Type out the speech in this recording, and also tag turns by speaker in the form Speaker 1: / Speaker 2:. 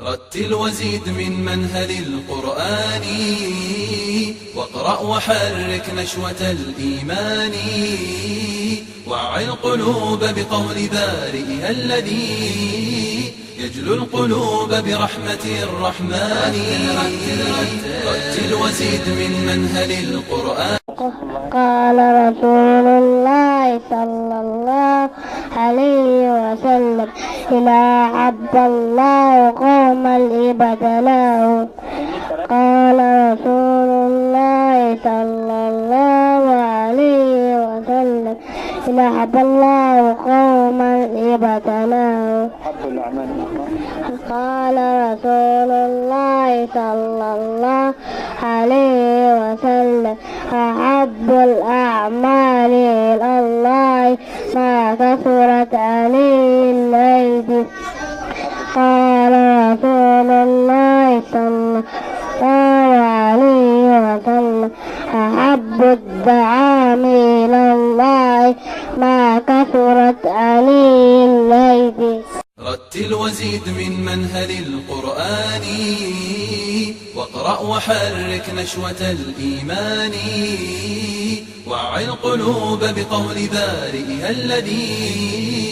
Speaker 1: رتل وزيد من منهل القرآن، واقرأ وحرك نشوة الإيمان، وعي القلوب بقول بارئها الذي يجلو القلوب برحمة الرحمن. رتل وزيد من منهل القرآن.
Speaker 2: قال رسول الله صلى الله عليه وسلم: إذا عبد الله قوما ابتلاه. قال رسول الله صلى الله عليه وسلم: إذا عبد الله قوما ابتلاه. قال رسول الله صلى الله عليه وسلم: أحب الأعمال إلى الله ما كثرت عليه الأيدي. قال رسول الله صلى الله عليه وسلم: أحب الطعام إلى الله ما كثرت عليه الأيدي.
Speaker 1: رتل وزيد من منهل القرآن، واقرأ وحرك نشوة الإيمان، وعي القلوب بقول بارئها الذي